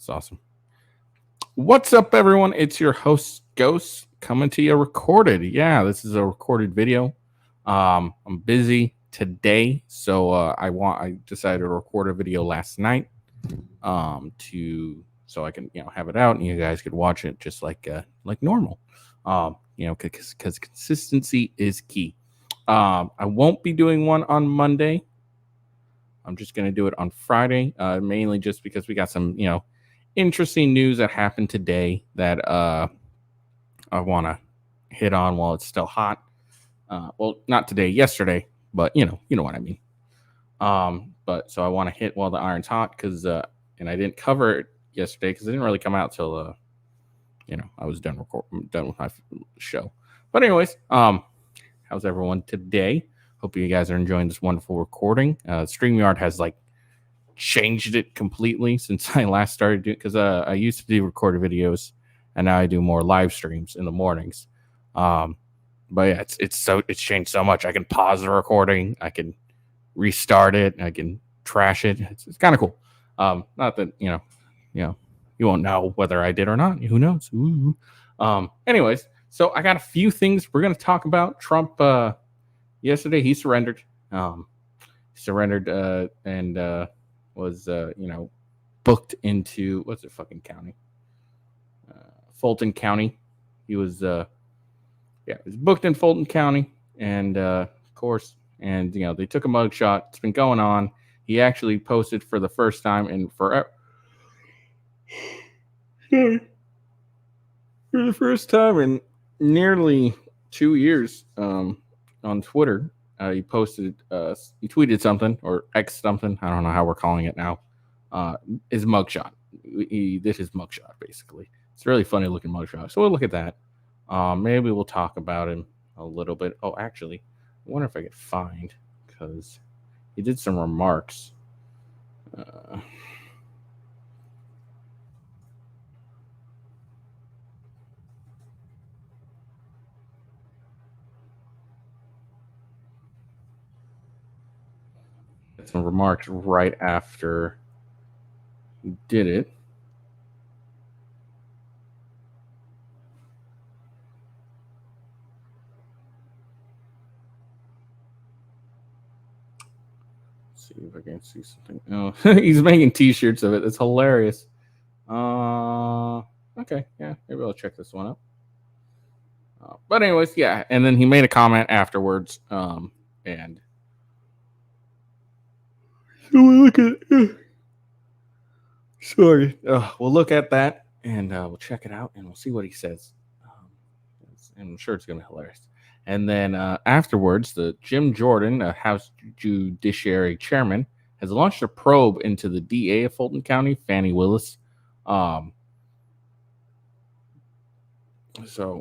It's awesome. What's up, everyone? It's your host, Ghost, coming to you recorded. Yeah, this is a recorded video. I'm busy today, so I decided to record a video last night. So I can have it out and you guys could watch it just like normal. Because consistency is key. I won't be doing one on Monday. I'm just gonna do it on Friday, mainly just because we got some interesting news that happened today that I want to hit on while it's still hot. Well, not today, yesterday, but you know what I mean. But so I want to hit while the iron's hot because and I didn't cover it yesterday because it didn't really come out till I was done with my show. But anyways, how's everyone today? Hope you guys are enjoying this wonderful recording. StreamYard has changed it completely since I last started doing, because I used to do recorded videos and now I do more live streams in the mornings. But yeah, it's changed so much. I can pause the recording, I can restart it, I can trash it. It's kind of cool. Not that you won't know whether I did or not. Who knows? Ooh. Anyways, so I got a few things we're gonna talk about. Trump yesterday he surrendered. And was booked into what's it fucking county? Fulton County. He was he was booked in Fulton County, and of course, and they took a mugshot. It's been going on. He actually posted for the first time in forever. For the first time in nearly 2 years, on Twitter, he tweeted something or X something. I don't know how we're calling it now. His mugshot. He did his mugshot basically. It's a really funny looking mugshot. So we'll look at that. Maybe we'll talk about him a little bit. Oh, actually, I wonder if I could find, because he did some remarks. Some remarks right after he did it. Let's see if I can see something. Oh, he's making T-shirts of it. It's hilarious. Okay, yeah, maybe I'll check this one out. But anyways, yeah, and then he made a comment afterwards, and so we'll look at. Sorry, we'll look at that and we'll check it out and we'll see what he says. And I'm sure it's gonna be hilarious. And then afterwards, the Jim Jordan, House Judiciary chairman, has launched a probe into the DA of Fulton County, Fani Willis. So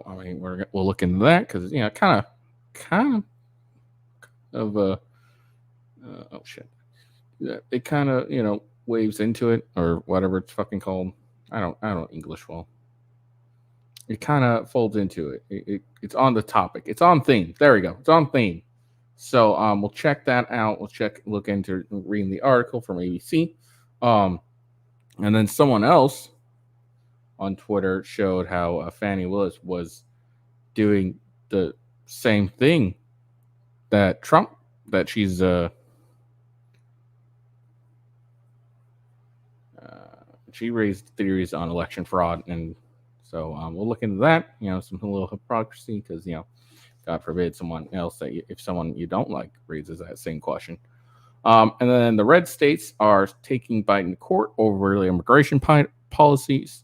I mean, we'll look into that because kind of oh shit, it kind of waves into it or whatever it's fucking called. I don't English well. It kind of folds into it. It's on the topic. It's on theme. There we go. It's on theme. So we'll check that out. Look into reading the article from ABC. And then someone else on Twitter showed how Fani Willis was doing the same thing that she's she raised theories on election fraud, and so we'll look into that. Some little hypocrisy because God forbid someone else if someone you don't like raises that same question. And then the red states are taking Biden to court over the immigration policies.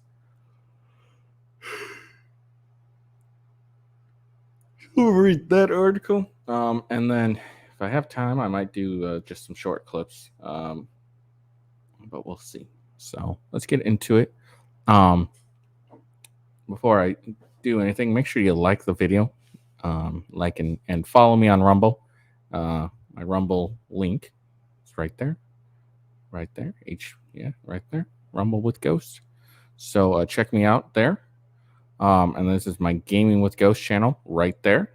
We'll read that article. And then if I have time, I might do just some short clips. But we'll see. So let's get into it. Before I do anything, make sure you like the video, like and follow me on Rumble. My Rumble link is right there. Right there. Right there. Rumble with Ghost. So check me out there. And this is my Gaming with Ghost channel right there.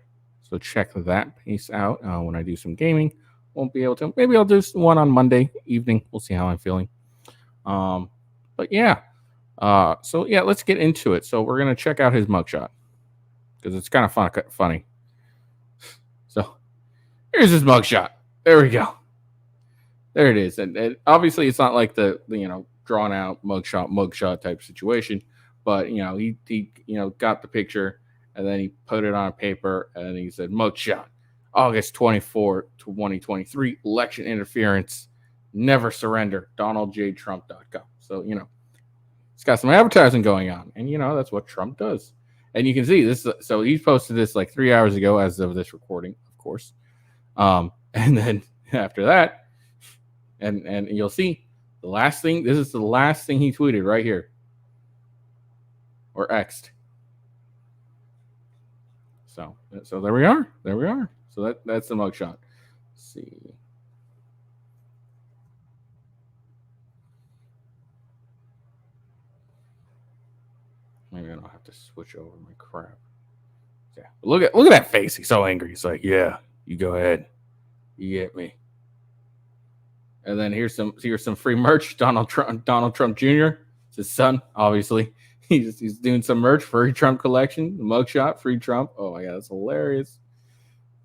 So check that piece out when I do some gaming. Won't be able to. Maybe I'll do one on Monday evening. We'll see how I'm feeling. But yeah, So yeah, let's get into it. So we're gonna check out his mugshot because it's kind of funny. So here's his mugshot. There we go. There it is, and obviously it's not like the drawn out mugshot type situation, but he got the picture and then he put it on paper and he said mugshot, August 24, 2023, election interference, never surrender, DonaldJTrump.com. So it's got some advertising going on, and that's what Trump does. And you can see this. So he posted this like 3 hours ago, as of this recording, of course. And then after that, and you'll see the last thing. This is the last thing he tweeted right here, or X'd. So there we are. There we are. So that's the mugshot. Let's see. Maybe I don't have to switch over my crap. Yeah. But look at that face. He's so angry. He's like, yeah, you go ahead. You get me. And then here's some free merch. Donald Trump Jr. It's his son, obviously. He's doing some merch, free Trump collection, mugshot, free Trump. Oh my god, that's hilarious.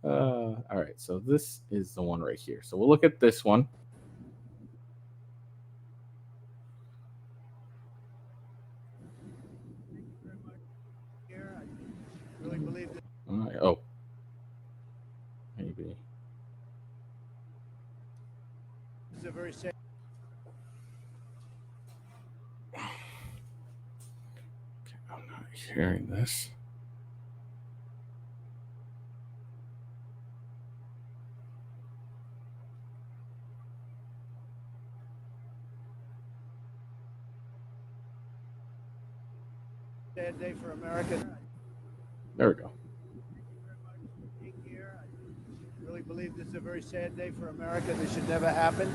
All right, so this is the one right here. So we'll look at this one. Oh, maybe. This is a very sad. I'm not hearing this. Sad day for America. There we go. I really believe this is a very sad day for America. This should never happen.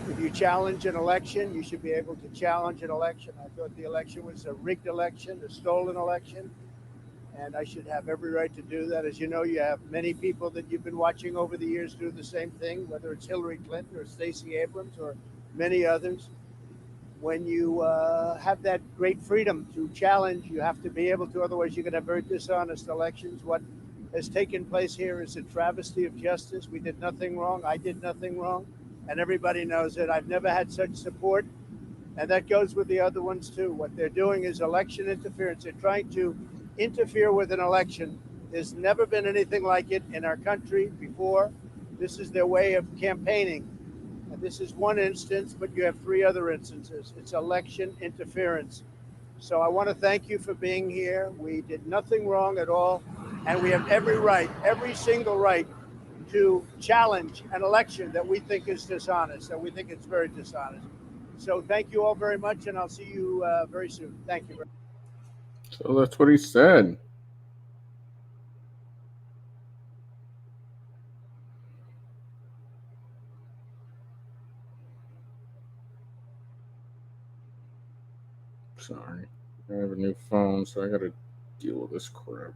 If you challenge an election, you should be able to challenge an election. I thought the election was a rigged election, a stolen election, and I should have every right to do that. As you know, you have many people that you've been watching over the years do the same thing, whether it's Hillary Clinton or Stacey Abrams or many others. When you have that great freedom to challenge, you have to be able to, otherwise you're going to have very dishonest elections. What has taken place here is a travesty of justice. We did nothing wrong. I did nothing wrong. And everybody knows it. I've never had such support. And that goes with the other ones too. What they're doing is election interference. They're trying to interfere with an election. There's never been anything like it in our country before. This is their way of campaigning. And this is one instance, but you have three other instances. It's election interference. So I want to thank you for being here. We did nothing wrong at all. And we have every right, every single right, to challenge an election that we think is dishonest, that we think it's very dishonest. So thank you all very much, and I'll see you very soon. Thank you. So that's what he said. Sorry. I have a new phone, so I got to deal with this crap.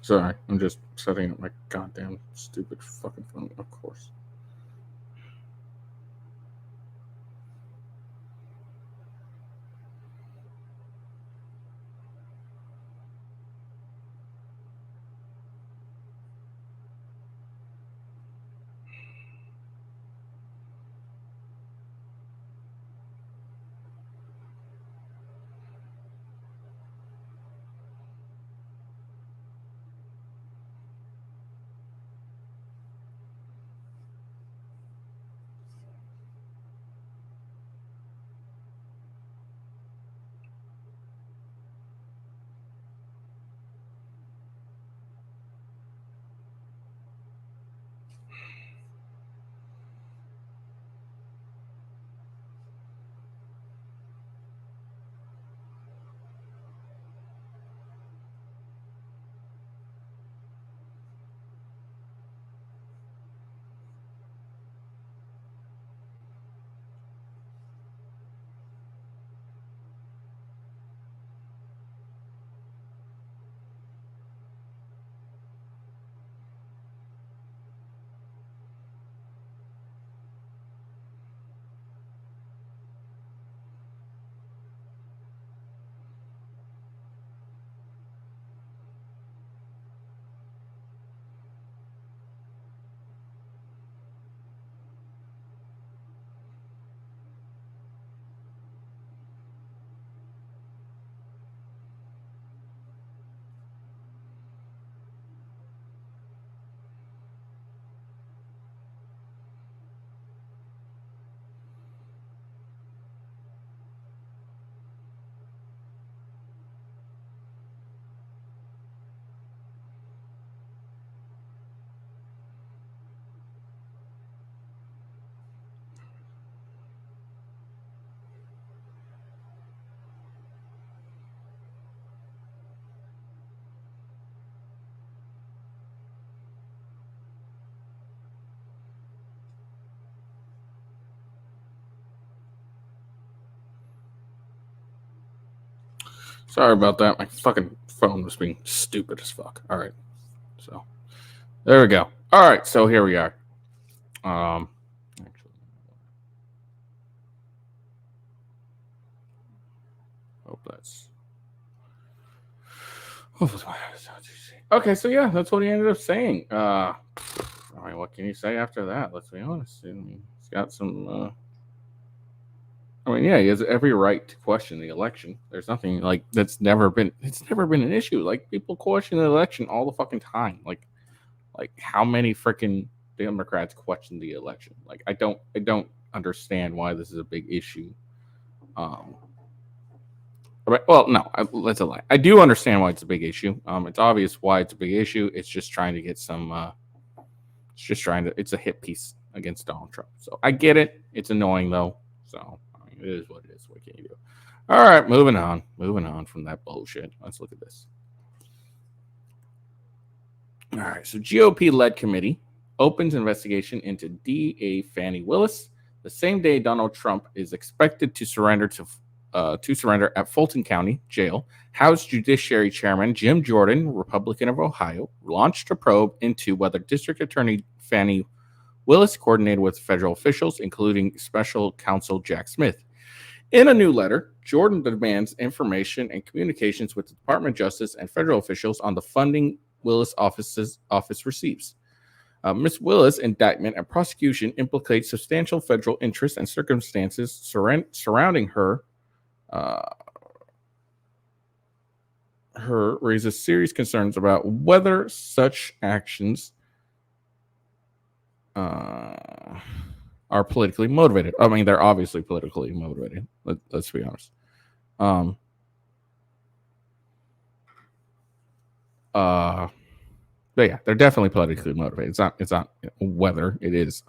Sorry, I'm just setting up my goddamn stupid fucking phone, of course. Sorry about that. My fucking phone was being stupid as fuck. All right. So there we go. All right. So here we are. Actually, hope that's. Okay, so yeah, that's what he ended up saying. I mean, what can you say after that? Let's be honest. I mean, he's got some. I mean, yeah, he has every right to question the election. There's nothing like that's never been. It's never been an issue. Like people question the election all the fucking time. Like how many freaking Democrats question the election? Like I don't understand why this is a big issue. Um, well, no, that's a lie. I do understand why it's a big issue. It's obvious why it's a big issue. It's just trying to get some. It's just trying to. It's a hit piece against Donald Trump. So I get it. It's annoying though. So I mean, it is what it is. What can you do? All right, moving on. Moving on from that bullshit. Let's look at this. All right, so GOP-led committee opens investigation into DA Fani Willis the same day Donald Trump is expected to surrender at Fulton County Jail. House Judiciary Chairman Jim Jordan, Republican of Ohio, launched a probe into whether District Attorney Fani Willis coordinated with federal officials, including Special Counsel Jack Smith. In a new letter, Jordan demands information and communications with the Department of Justice and federal officials on the funding Willis office receives. Ms. Willis' indictment and prosecution implicates substantial federal interests and circumstances surrounding her. Her raises serious concerns about whether such actions are politically motivated. I mean, they're obviously politically motivated. Let's be honest. But yeah, they're definitely politically motivated. It's not whether it is.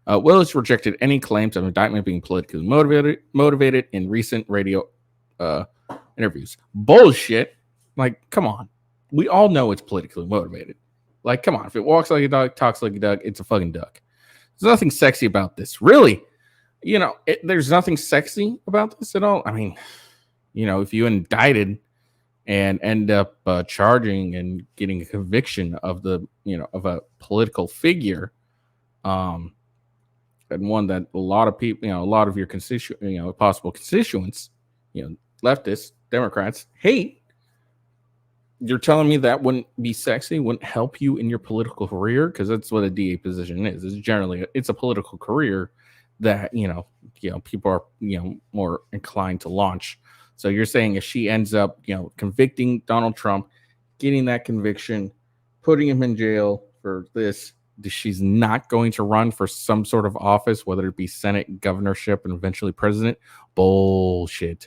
Willis rejected any claims of indictment being politically motivated in recent radio interviews. Bullshit. Like, come on. We all know it's politically motivated. Like, come on. If it walks like a dog, talks like a duck, it's a fucking duck. There's nothing sexy about this. Really. There's nothing sexy about this at all. I mean, if you indicted and end up charging and getting a conviction of of a political figure, and one that a lot of people, a lot of your possible constituents, leftists, Democrats hate. You're telling me that wouldn't be sexy, wouldn't help you in your political career? Because that's what a DA position is. It's generally it's a political career that people are more inclined to launch. So you're saying if she ends up convicting Donald Trump, getting that conviction, putting him in jail for this, she's not going to run for some sort of office, whether it be Senate, governorship, and eventually president? Bullshit.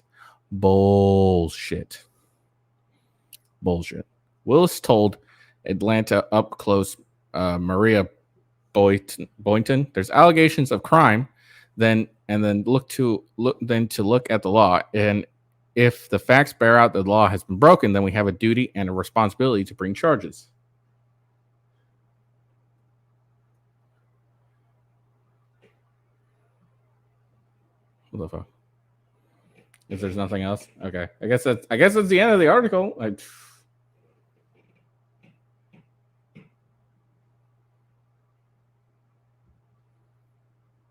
Willis told Atlanta Up Close Maria Boynton, "There's allegations of crime, then look at the law, and if the facts bear out that the law has been broken, then we have a duty and a responsibility to bring charges." What the fuck? If there's nothing else, okay. I guess that's the end of the article.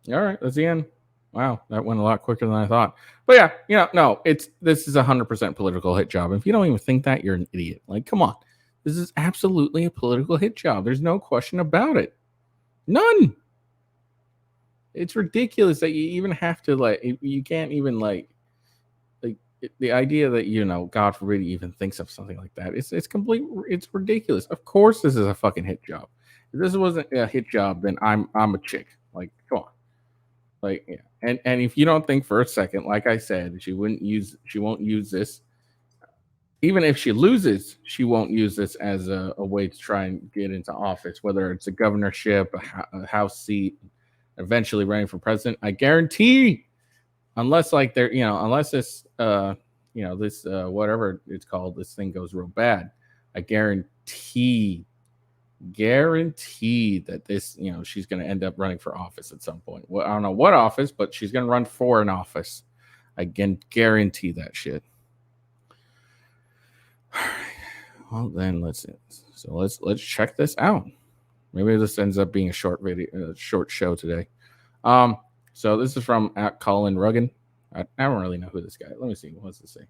All right, that's the end. Wow, that went a lot quicker than I thought. But yeah, no, this is 100% political hit job. If you don't even think that, you're an idiot. Like, come on, this is absolutely a political hit job. There's no question about it. None. It's ridiculous that you even have to you can't even the idea that God forbid you even thinks of something like that. It's ridiculous. Of course, this is a fucking hit job. If this wasn't a hit job, then I'm a chick. Like, come on. Like, yeah. And if you don't think for a second, like I said, she won't use this. Even if she loses, she won't use this as a way to try and get into office, whether it's a governorship, a house seat, eventually running for president. I guarantee, unless unless this this whatever it's called, this thing goes real bad, I guarantee that this she's going to end up running for office at some point. Well, I don't know what office, but she's going to run for an office. I can guarantee that shit. Well, then let's check this out. Maybe this ends up being a short video, short show today. So this is from at Colin Ruggan. I don't really know who this guy is. Let me see. What's this say?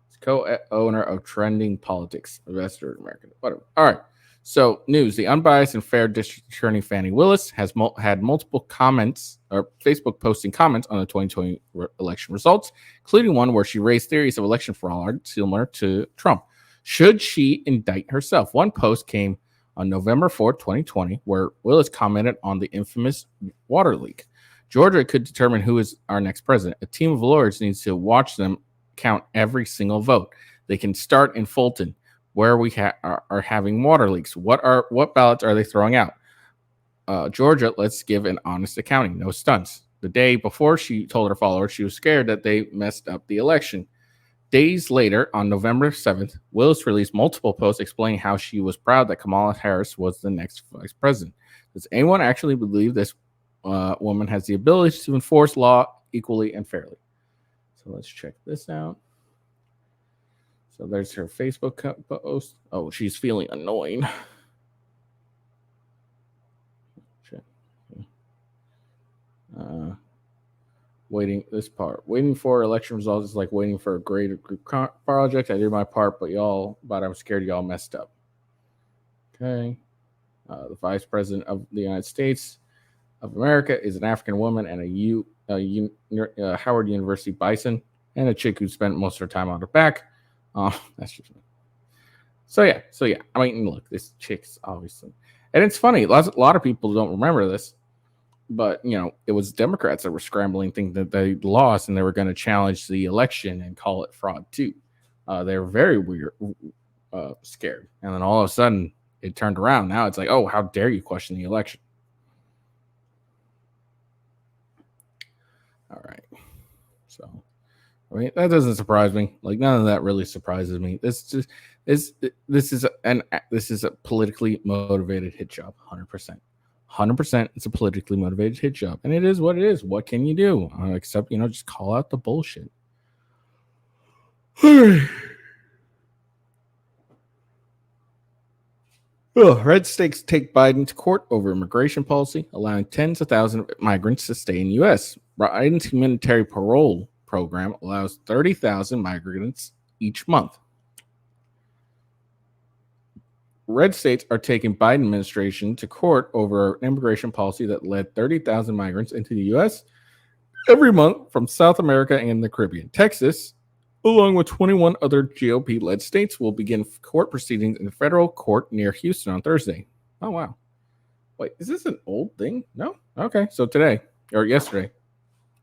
It's co-owner of Trending Politics, investor in American. Whatever. All right. So news: the unbiased and fair district attorney Fani Willis has had multiple comments or Facebook posting comments on the 2020 election results, including one where she raised theories of election fraud similar to Trump. Should she indict herself? One post came on November 4th, 2020, where Willis commented on the infamous water leak. Georgia could determine who is our next president. A team of lawyers needs to watch them count every single vote. They can start in Fulton, where we are having water leaks. What ballots are they throwing out? Georgia, let's give an honest accounting. No stunts. The day before, she told her followers she was scared that they messed up the election. Days later, on November 7th, Willis released multiple posts explaining how she was proud that Kamala Harris was the next vice president. Does anyone actually believe this woman has the ability to enforce law equally and fairly? So let's check this out. So there's her Facebook post. Oh, she's feeling annoying. Waiting for election results is like waiting for a greater group project. I did my part, but I'm scared y'all messed up. Okay. The vice president of the United States of America is an African woman and a Howard University bison and a chick who spent most of her time on her back. That's just me. So yeah. I mean, look, this chick's obviously, and it's funny. A lot of people don't remember this, but it was Democrats that were scrambling, thinking that they lost and they were going to challenge the election and call it fraud too. They were very weird, scared, and then all of a sudden it turned around. Now it's like, oh, how dare you question the election? All right, so. I mean, that doesn't surprise me. Like, none of that really surprises me. This is a politically motivated hit job, 100%. 100%. It's a politically motivated hit job, and it is what it is. What can you do except just call out the bullshit? Red states take Biden to court over immigration policy, allowing tens of thousands of migrants to stay in the U.S. Biden's humanitarian parole program allows 30,000 migrants each month. Red states are taking Biden administration to court over an immigration policy that led 30,000 migrants into the U.S. every month from South America and the Caribbean. Texas, along with 21 other GOP-led states, will begin court proceedings in a federal court near Houston on Thursday. Oh, wow. Wait, is this an old thing? No? Okay, so today, or yesterday.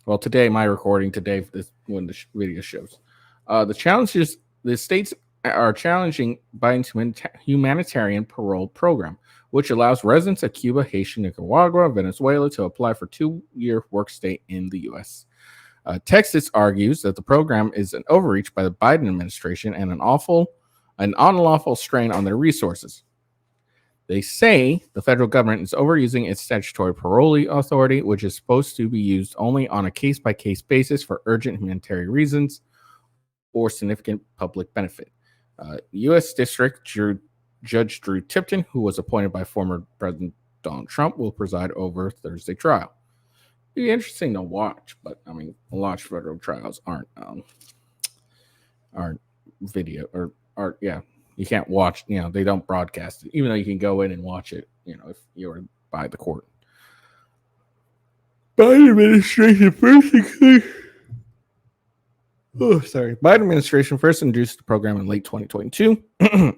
Well, today, my recording today, when the video shows. The states are challenging Biden's humanitarian parole program, which allows residents of Cuba, Haiti, Nicaragua, Venezuela to apply for 2-year work stay in the U.S. Texas argues that the program is an overreach by the Biden administration and an unlawful strain on their resources. They say the federal government is overusing its statutory parolee authority, which is supposed to be used only on a case-by-case basis for urgent humanitarian reasons or significant public benefit. U.S. District Judge Drew Tipton, who was appointed by former President Donald Trump, will preside over Thursday trial. It'd be interesting to watch, but I mean, a lot of federal trials aren't video or you can't watch. They don't broadcast it, even though you can go in and watch it. If you're by the court. Biden administration first introduced the program in late 2022.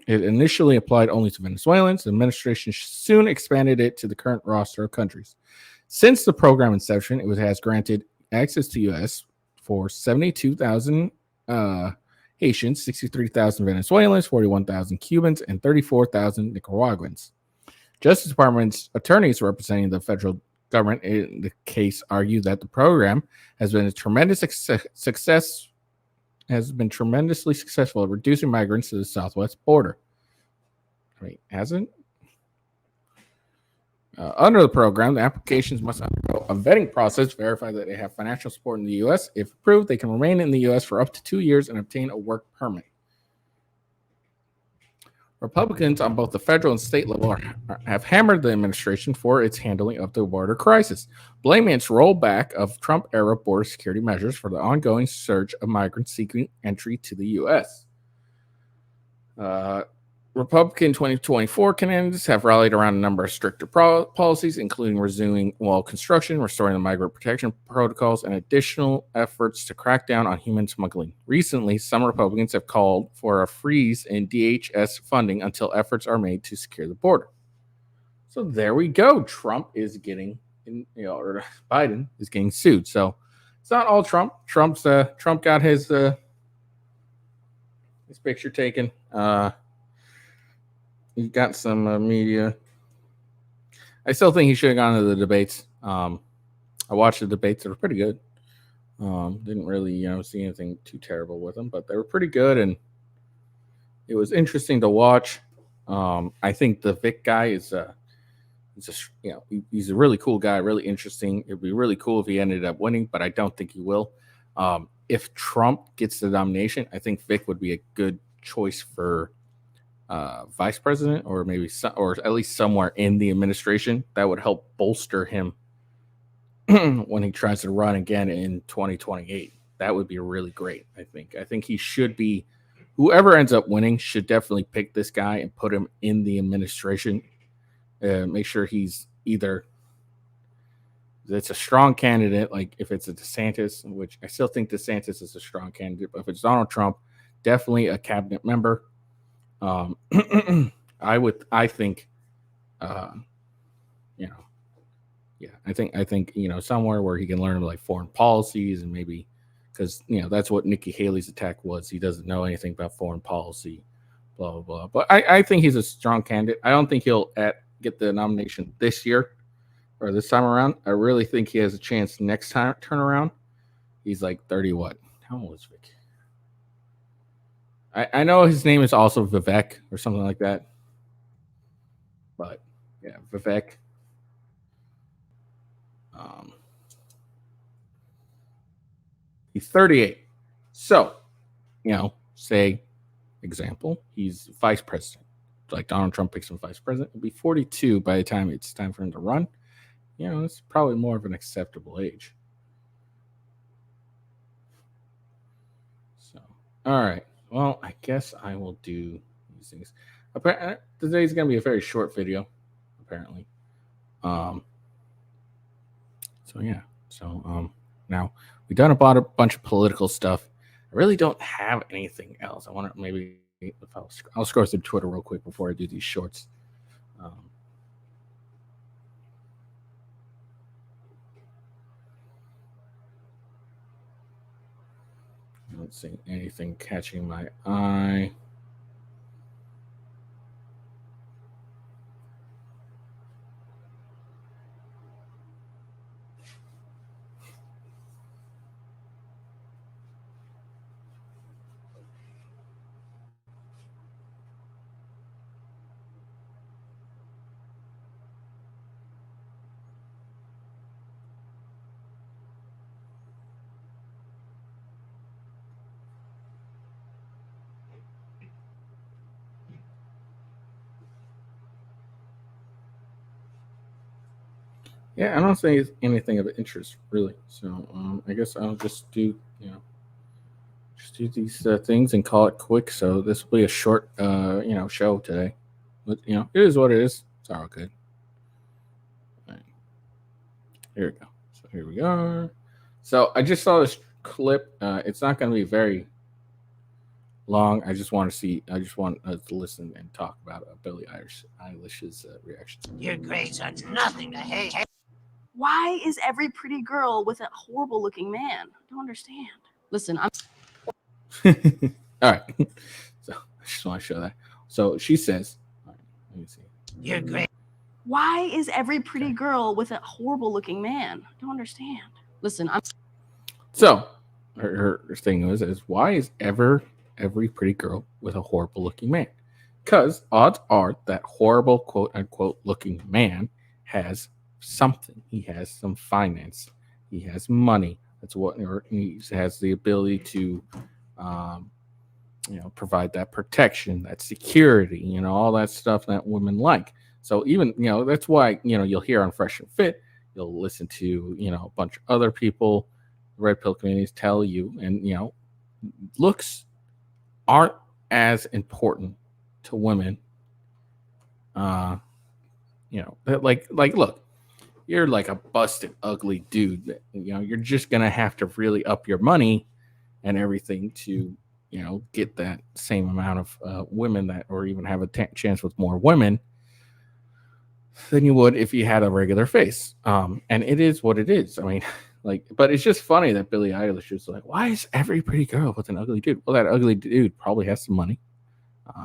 It initially applied only to Venezuelans. The administration soon expanded it to the current roster of countries. Since the program inception, it has granted access to U.S. for 72,000 Haitians, 63,000 Venezuelans, 41,000 Cubans, and 34,000 Nicaraguans. Justice Department's attorneys representing the federal government in the case argue that the program has been a tremendous success. Has been tremendously successful at reducing migrants to the southwest border. Wait, hasn't? Under the program, the applications must undergo a vetting process, verify that they have financial support in the U.S. If approved, they can remain in the U.S. for up to 2 years and obtain a work permit. Republicans on both the federal and state level have hammered the administration for its handling of the border crisis, blaming its rollback of Trump era border security measures for the ongoing surge of migrants seeking entry to the U.S. Republican 2024 candidates have rallied around a number of stricter policies, including resuming wall construction, restoring the migrant protection protocols, and additional efforts to crack down on human smuggling. Recently, some Republicans have called for a freeze in DHS funding until efforts are made to secure the border. So there we go. Trump is getting, or Biden is getting sued. So it's not all Trump. Trump got his picture taken. He got some media. I still think he should have gone to the debates. I watched the debates; they were pretty good. Didn't really, see anything too terrible with them, but they were pretty good, and it was interesting to watch. I think the Vic guy he's a really cool guy, really interesting. It'd be really cool if he ended up winning, but I don't think he will. If Trump gets the nomination, I think Vic would be a good choice for vice president, or maybe or at least somewhere in the administration that would help bolster him when he tries to run again in 2028. That would be really great. I think he should be, whoever ends up winning should definitely pick this guy and put him in the administration. Make sure he's either it's a strong candidate, like if it's a DeSantis, which I still think DeSantis is a strong candidate, but if it's Donald Trump, definitely a cabinet member. I think somewhere where he can learn like foreign policies, and maybe because that's what Nikki Haley's attack was. He doesn't know anything about foreign policy, blah blah blah. But I think he's a strong candidate. I don't think he'll get the nomination this year or this time around. I really think he has a chance next time turn around. He's like 30. What? How old is Vic? I know his name is also Vivek or something like that. But yeah, Vivek. He's 38. So, say, example, he's vice president. Like Donald Trump picks him vice president. He'll be 42 by the time it's time for him to run. It's probably more of an acceptable age. So, all right. Well, I guess I will do these things. Today's going to be a very short video, apparently. So yeah. So now we've done about a bunch of political stuff. I really don't have anything else. I want to maybe I'll scroll through Twitter real quick before I do these shorts. I don't see anything catching my eye. Yeah, I don't see anything of interest really. So I guess I'll just do these things and call it quick. So this will be a short show today. But it is what it is. It's all good. All right. Here we go. So here we are. So I just saw this clip. It's not going to be very long. I just want to listen and talk about Billie Eilish's reaction. Your grades are nothing to hate. Why is every pretty girl with a horrible looking man? I don't understand. Listen, I'm all right. So I just want to show that. So she says, all right, let me see. Your grade. Why is every pretty girl with a horrible looking man? I don't understand. Listen, I'm so her thing is why is every pretty girl with a horrible looking man? Because odds are that horrible quote unquote looking man has something. He has some finance. He has money. That's what, or he has the ability to provide that protection, that security, all that stuff that women like. So even, that's why, you'll hear on Fresh and Fit, you'll listen to, a bunch of other people, red pill communities tell you, and, looks aren't as important to women. Look, you're like a busted, ugly dude. You're just going to have to really up your money and everything to, get that same amount of women or even have a chance with more women than you would if you had a regular face. And it is what it is. I mean, but it's just funny that Billie Eilish is like, why is every pretty girl with an ugly dude? Well, that ugly dude probably has some money.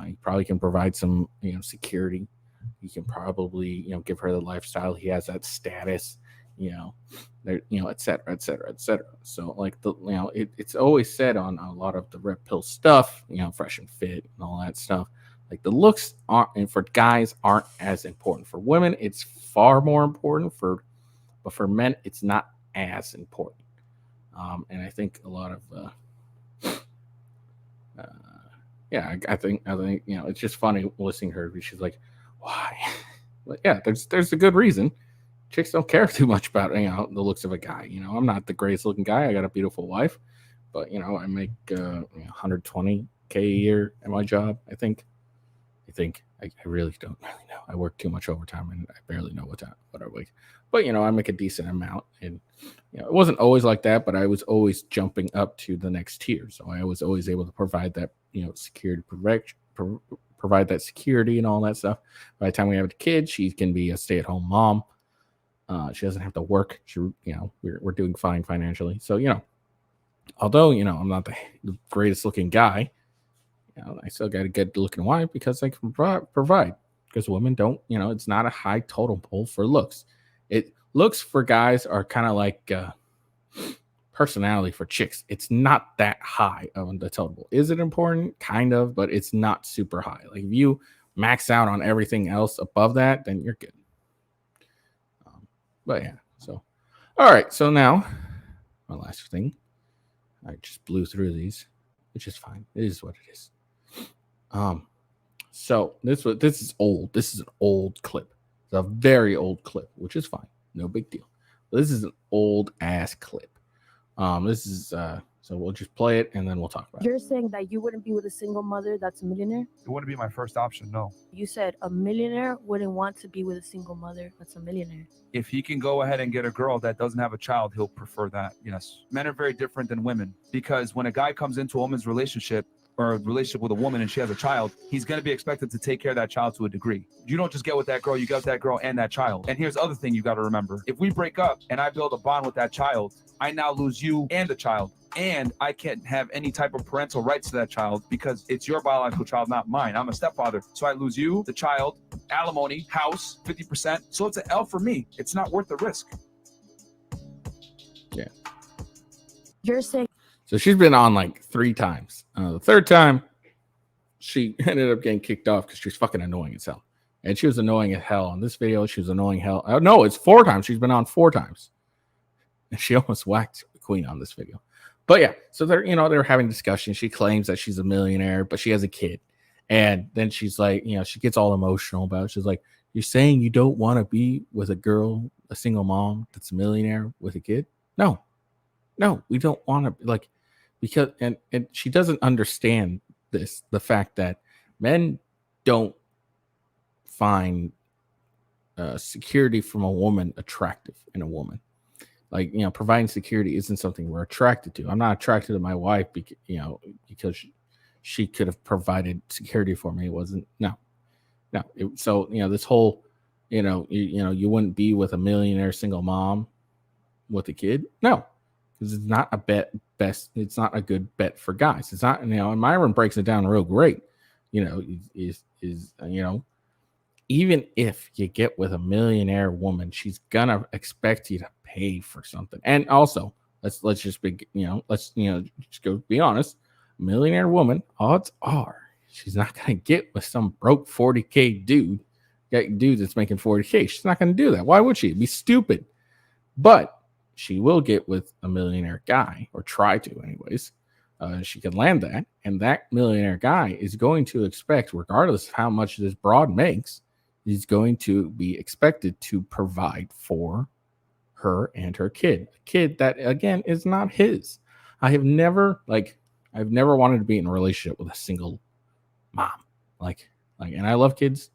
He probably can provide some, security. He can probably, give her the lifestyle. He has that status, et cetera, et cetera, et cetera. So it's always said on a lot of the red pill stuff, Fresh and Fit and all that stuff. Like the looks and for guys aren't as important. For women, it's far more important. But for men, it's not as important. And I think a lot of I think it's just funny listening to her because she's like, why? But yeah, there's a good reason. Chicks don't care too much about the looks of a guy. I'm not the greatest looking guy. I got a beautiful wife, but I make $120K a year at my job. I think I really don't really know. I work too much overtime and I barely know what I make. But I make a decent amount, and it wasn't always like that. But I was always jumping up to the next tier, so I was always able to provide that security, provide that security and all that stuff. By the time we have a kid, she can be a stay-at-home mom. She doesn't have to work. We're doing fine financially. So although I'm not the greatest looking guy, I still got a good looking wife because I can provide. Because women don't, it's not a high totem pole for looks. Looks for guys are kind of like personality for chicks. It's not that high of the totem pole. Is it important? Kind of, but it's not super high. Like if you max out on everything else above that, then you're good. But yeah, so all right. So now my last thing, I just blew through these, which is fine. It is what it is. So this is old. This is an old clip. It's a very old clip, which is fine. No big deal. But this is an old ass clip. This is so we'll just play it and then we'll talk about it. You're saying that you wouldn't be with a single mother that's a millionaire? It wouldn't be my first option, no. You said a millionaire wouldn't want to be with a single mother that's a millionaire. If he can go ahead and get a girl that doesn't have a child, he'll prefer that, yes. Men are very different than women because when a guy comes into a woman's relationship or a relationship with a woman and she has a child, he's going to be expected to take care of that child to a degree. You don't just get with that girl, you get with that girl and that child. And here's the other thing you got to remember. If we break up and I build a bond with that child, I now lose you and the child. And I can't have any type of parental rights to that child because it's your biological child, not mine. I'm a stepfather. So I lose you, the child, alimony, house, 50%. So it's an L for me. It's not worth the risk. Yeah. You're saying. So she's been on like 3 times. The third time, she ended up getting kicked off because she's fucking annoying as hell. And she was annoying as hell on this video. She was annoying hell. Oh, no, it's 4 times. She's been on 4 times. And she almost whacked the queen on this video. But yeah, so they're having discussion. She claims that she's a millionaire, but she has a kid. And then she's like, she gets all emotional about it. She's like, you're saying you don't want to be with a girl, a single mom that's a millionaire with a kid? No, we don't want to, like, because, and she doesn't understand the fact that men don't find security from a woman attractive in a woman. Like, providing security isn't something we're attracted to. I'm not attracted to my wife because she could have provided security for me. It wasn't, no. So, this whole, you wouldn't be with a millionaire single mom with a kid. No, because it's not it's not a good bet for guys. It's not, and Myron breaks it down real great, even if you get with a millionaire woman, she's gonna expect you to pay for something. And also, let's just be, just go be honest. A millionaire woman, odds are she's not gonna get with some broke 40K dude that's making 40K. She's not gonna do that. Why would she? It'd be stupid. But she will get with a millionaire guy, or try to anyways. she can land that, and that millionaire guy is going to expect, regardless of how much this broad makes, he's going to be expected to provide for her and her kid. A kid that, again, is not his. I've never wanted to be in a relationship with a single mom. And I love kids.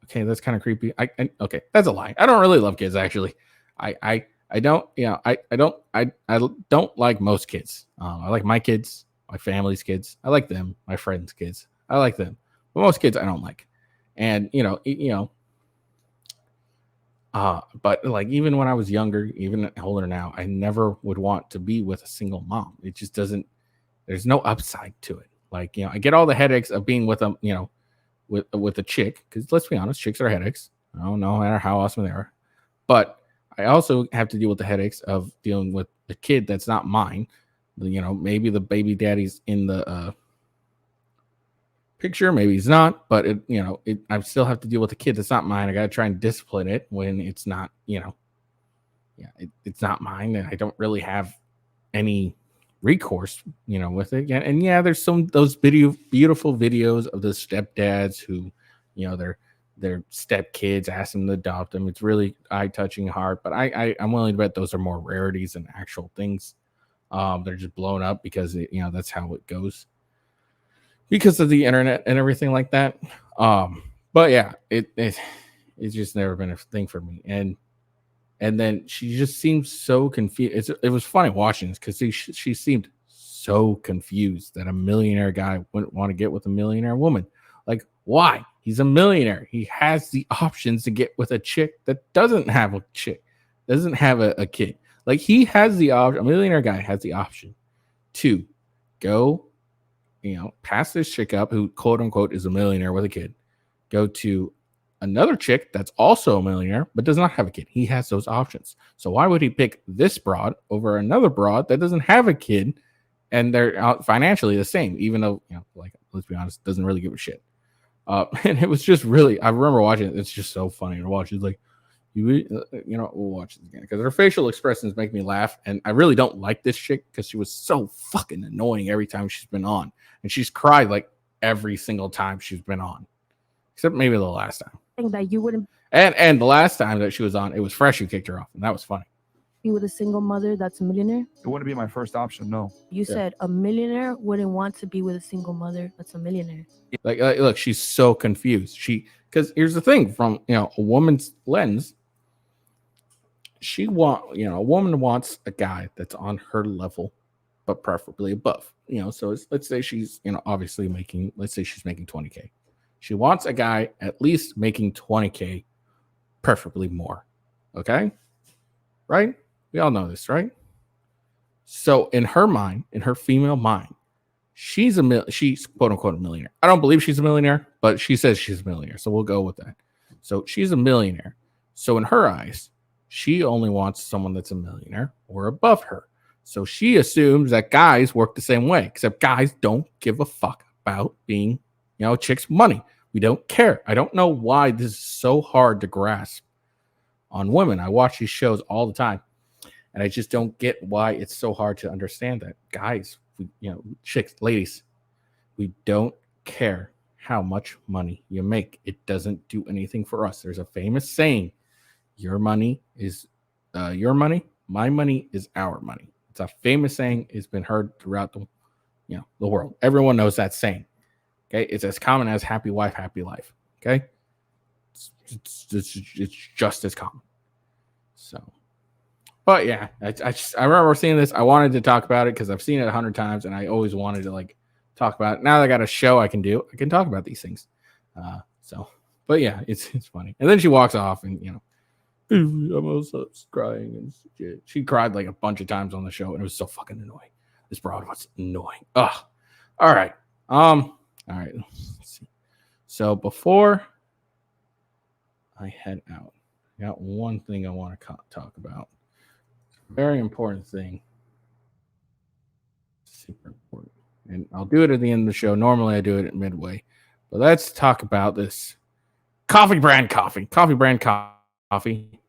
Okay, that's kind of creepy. Okay, that's a lie. I don't really love kids, actually. I don't like most kids. I like my kids, my family's kids. I like them, my friends' kids. I like them, but most kids I don't like. And but like even when I was younger, even older now, I never would want to be with a single mom. It just doesn't. There's no upside to it. Like I get all the headaches of being with them, with a chick, because let's be honest, chicks are headaches. No matter how awesome they are. But I also have to deal with the headaches of dealing with a kid that's not mine. Maybe the baby daddy's in the picture, maybe he's not, but I still have to deal with a kid that's not mine. I got to try and discipline it when it's not, it's not mine, and I don't really have any recourse, with it. And there's those beautiful videos of the stepdads who, their stepkids ask them to adopt them. It's really eye-touching hard, but I'm willing to bet those are more rarities than actual things. They're just blown up because that's how it goes because of the internet and everything like that. But yeah, it's just never been a thing for me. And then she just seems so confused. It was funny watching this because she seemed so confused that a millionaire guy wouldn't want to get with a millionaire woman. Like, why? He's a millionaire. He has the options to get with a chick that doesn't have a kid. Like, he has the option. A millionaire guy has the option to go, pass this chick up who, quote unquote, is a millionaire with a kid, go to another chick that's also a millionaire but does not have a kid. He has those options. So why would he pick this broad over another broad that doesn't have a kid and they're financially the same, even though, let's be honest, doesn't really give a shit. And it was just really, I remember watching it. It's just so funny to watch. It's like, we'll watch it again because her facial expressions make me laugh. And I really don't like this chick because she was so fucking annoying every time she's been on. And she's cried like every single time she's been on, except maybe the last time. That you wouldn't And the last time that she was on, it was Fresh who kicked her off, and that was funny. be with a single mother that's a millionaire? It wouldn't be my first option, no. You said a millionaire wouldn't want to be with a single mother that's a millionaire. Like look, she's so confused. Because here's the thing, from a woman's lens, a woman wants a guy that's on her level, but preferably above. So let's say she's obviously making, let's say she's making 20K. She wants a guy at least making 20K, preferably more. Okay? Right? We all know this, right? So in her mind, in her female mind, she's quote unquote a millionaire. I don't believe she's a millionaire, but she says she's a millionaire. So we'll go with that. So she's a millionaire. So in her eyes, she only wants someone that's a millionaire or above her. So she assumes that guys work the same way, except guys don't give a fuck about being chicks' money. We don't care. I don't know why this is so hard to grasp on women. I watch these shows all the time, and I just don't get why it's so hard to understand that guys, chicks, ladies, we don't care how much money you make. It doesn't do anything for us. There's a famous saying, your money is your money, my money is our money. It's a famous saying. It's been heard throughout the world. Everyone knows that saying. Okay, it's as common as happy wife, happy life. Okay, it's just as common. So, but yeah, I remember seeing this. I wanted to talk about it because I've seen it 100 times, and I always wanted to talk about it. Now that I got a show I can do, I can talk about these things. But yeah, it's funny. And then she walks off, and I'm also crying, and shit. She cried like a bunch of times on the show, and it was so fucking annoying. This broad was annoying. Ugh. All right. All right, let's see. So before I head out, I got one thing I want to talk about. Very important thing. Super important. And I'll do it at the end of the show. Normally I do it at midway. But let's talk about this coffee brand coffee. Coffee brand coffee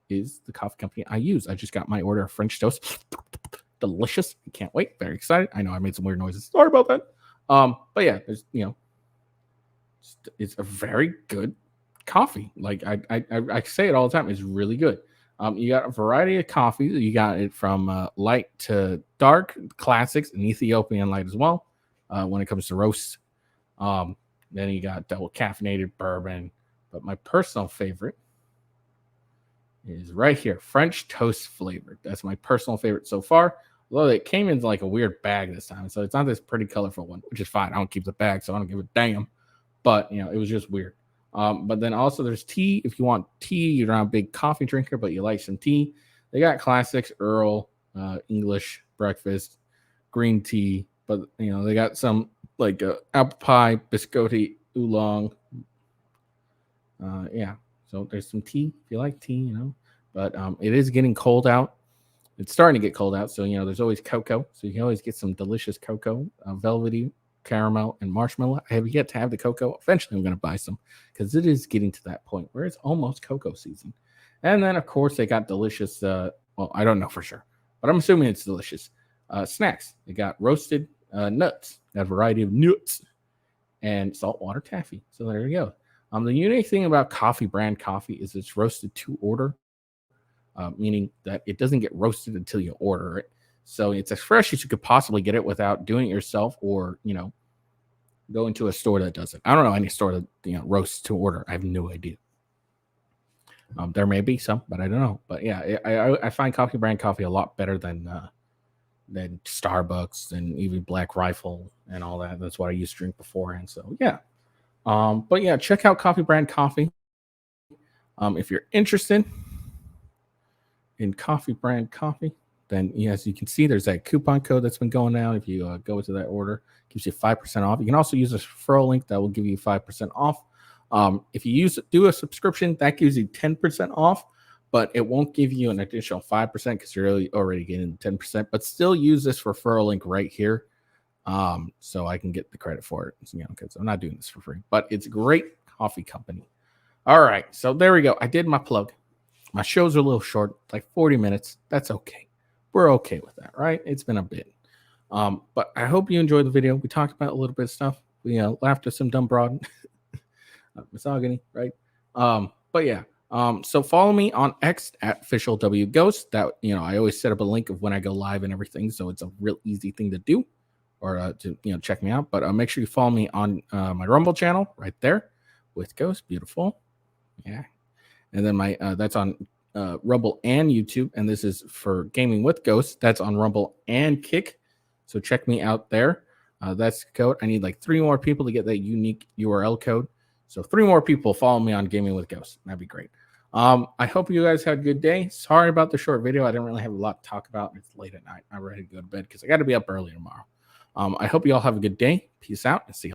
is the coffee company I use. I just got my order of French toast. delicious. I can't wait. Very excited. I know I made some weird noises. Sorry about that. But yeah, there's it's a very good coffee. Like I say it all the time. It's really good. You got a variety of coffees. You got it from light to dark, classics, and Ethiopian light as well. When it comes to roasts, then you got double caffeinated bourbon. But my personal favorite is right here, French toast flavored. That's my personal favorite so far. Although it came in like a weird bag this time, so it's not this pretty colorful one, which is fine. I don't keep the bag, so I don't give a damn. But it was just weird. But then also there's tea. If you want tea, you're not a big coffee drinker, but you like some tea. They got classics, Earl, English breakfast, green tea. But they got some like apple pie, biscotti, oolong. Yeah. So there's some tea if you like tea, But it is getting cold out. It's starting to get cold out, so there's always cocoa. So you can always get some delicious cocoa, velvety caramel and marshmallow. I have yet to have the cocoa. Eventually, I'm going to buy some because it is getting to that point where it's almost cocoa season. And then, of course, they got delicious. Well, I don't know for sure, but I'm assuming it's delicious snacks. They got roasted nuts, got a variety of nuts, and saltwater taffy. So there you go. The unique thing about coffee brand coffee is it's roasted to order, meaning that it doesn't get roasted until you order it. So it's as fresh as you could possibly get it without doing it yourself or, going to a store that does it. I don't know any store that, roasts to order. I have no idea. There may be some, but I don't know. But yeah, I find coffee brand coffee a lot better than Starbucks and even Black Rifle and all that. That's what I used to drink beforehand. So yeah. But yeah, check out Coffee Brand Coffee. If you're interested in Coffee Brand Coffee, then as you can see, there's that coupon code that's been going out. If you go to that order, it gives you 5% off. You can also use a referral link that will give you 5% off. If you do a subscription, that gives you 10% off, but it won't give you an additional 5% because you're already getting 10%. But still use this referral link right here. So I can get the credit for it, because I'm not doing this for free, but it's a great coffee company. All right. So there we go. I did my plug. My shows are a little short, like 40 minutes. That's okay. We're okay with that, right? It's been a bit. But I hope you enjoyed the video. We talked about a little bit of stuff. We laughed at some dumb broad misogyny, right? But yeah. So follow me on X at official W Ghost. That I always set up a link of when I go live and everything, so it's a real easy thing to do. Or to check me out, but make sure you follow me on my Rumble channel right there with Ghost. Beautiful, yeah. And then my that's on Rumble and YouTube, and this is for Gaming with Ghost. That's on Rumble and Kick. So check me out there. That's the code. I need like 3 more people to get that unique URL code. So 3 more people follow me on Gaming with Ghost. That'd be great. I hope you guys had a good day. Sorry about the short video. I didn't really have a lot to talk about. It's late at night. I'm ready to go to bed because I got to be up early tomorrow. I hope you all have a good day. Peace out and see you.